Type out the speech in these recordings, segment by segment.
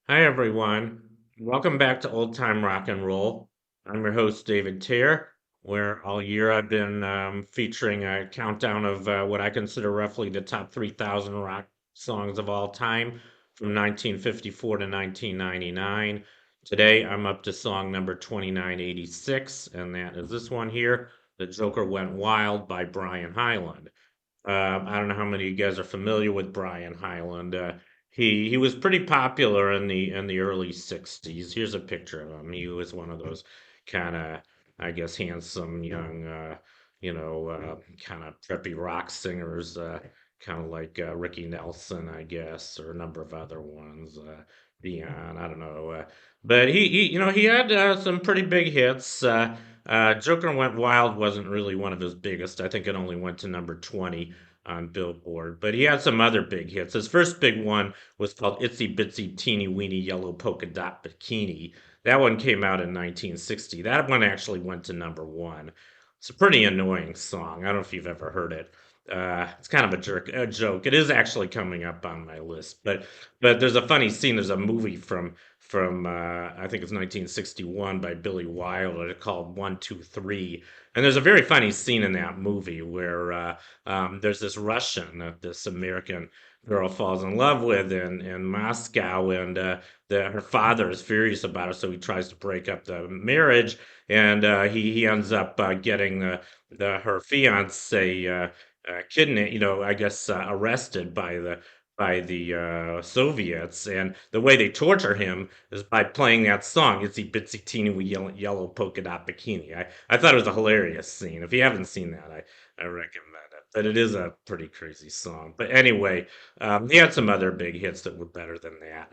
Hi, everyone. Welcome back to Old Time Rock and Roll. I'm your host, David Tier, where all year I've been featuring a countdown of what I consider roughly the top 3,000 rock songs of all time from 1954 to 1999. Today, I'm up to song number 2986, and that is this one here, The Joker Went Wild by Brian Hyland. I don't know how many of you guys are familiar with Brian Hyland. He was pretty popular in the early '60s. Here's a picture of him. He was one of those kind of, I guess, handsome young, kind of preppy rock singers, kind of like Ricky Nelson, I guess, or a number of other ones. Beyond, I don't know. But he had some pretty big hits. Joker Went Wild wasn't really one of his biggest. I think it only went to number 20 on Billboard, but he had some other big hits. His first big one was called Itsy Bitsy Teeny Weeny Yellow Polka Dot Bikini. That one came out in 1960. That one actually went to number one. It's a pretty annoying song. I don't know if you've ever heard it. It's kind of a joke. It is actually coming up on my list, but there's a funny scene. There's a movie from I think it's 1961 by Billy Wilder called One Two Three, and there's a very funny scene in that movie where there's this Russian that this American girl falls in love with in Moscow, and her father is furious about it, so he tries to break up the marriage, and he ends up getting her fiance kidnapped, I guess arrested by the Soviets, and the way they torture him is by playing that song, "Itsy Bitsy Teeny Wee Yellow Polka Dot Bikini." I thought it was a hilarious scene. If you haven't seen that, I recommend it. But it is a pretty crazy song. But anyway, he had some other big hits that were better than that.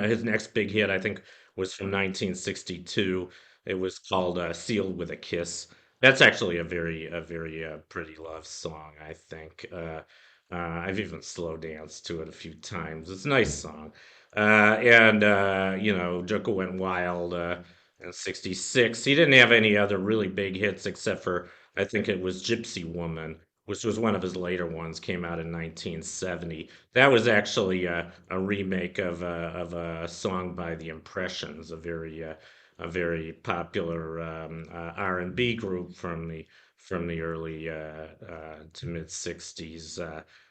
His next big hit, I think, was from 1962. It was called "Sealed with a Kiss." That's actually a very pretty love song, I think. I've even slow danced to it a few times. It's a nice song. And Joker Went Wild in '66. He didn't have any other really big hits except for I think it was Gypsy Woman, which was one of his later ones. Came out in 1970. That was actually a remake of a song by the Impressions, a very popular R&B group from the early to mid '60s,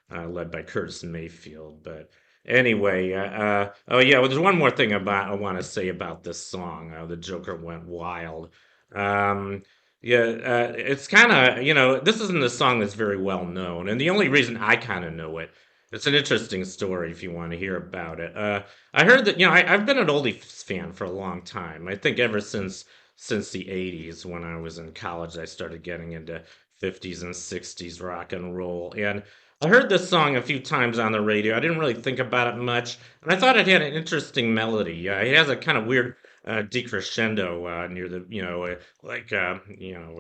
led by Curtis Mayfield. But anyway, oh yeah, well, there's one more thing about I want to say about this song. The Joker Went Wild. Um, yeah, it's kind of, this isn't a song that's very well known, and the only reason I kind of know it, it's an interesting story if you want to hear about it. I heard that, I've been an oldies fan for a long time. I think ever since the '80s when I was in college, I started getting into '50s and '60s rock and roll, and I heard this song a few times on the radio. I didn't really think about it much, and I thought it had an interesting melody. It has a kind of weird decrescendo near the,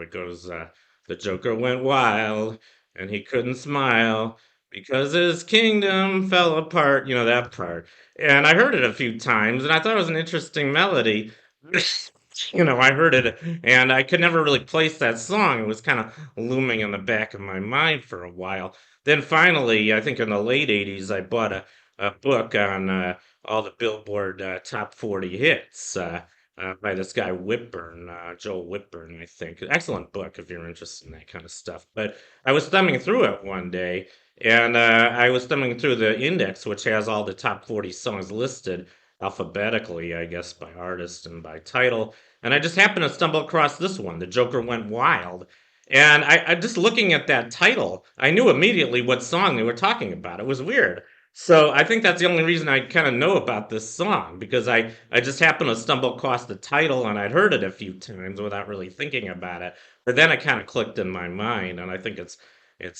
it goes, the Joker went wild and he couldn't smile because his kingdom fell apart, that part. And I heard it a few times and I thought it was an interesting melody. I heard it and I could never really place that song. It was kind of looming in the back of my mind for a while. Then finally, I think in the late '80s, I bought a book on all the Billboard top 40 hits by this guy Whitburn, Joel Whitburn, I think. Excellent book if you're interested in that kind of stuff. But I was thumbing through it one day, and I was thumbing through the index, which has all the top 40 songs listed alphabetically, I guess, by artist and by title. And I just happened to stumble across this one, The Joker Went Wild. And I just looking at that title, I knew immediately what song they were talking about. It was weird. So I think that's the only reason I kind of know about this song because I just happened to stumble across the title and I'd heard it a few times without really thinking about it. But then it kind of clicked in my mind, and I think it's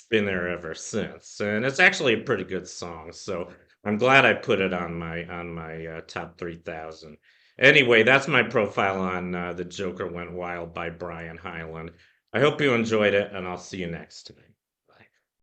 been there ever since. And it's actually a pretty good song. So I'm glad I put it on my top 3,000. Anyway, that's my profile on The Joker Went Wild by Brian Hyland. I hope you enjoyed it, and I'll see you next time.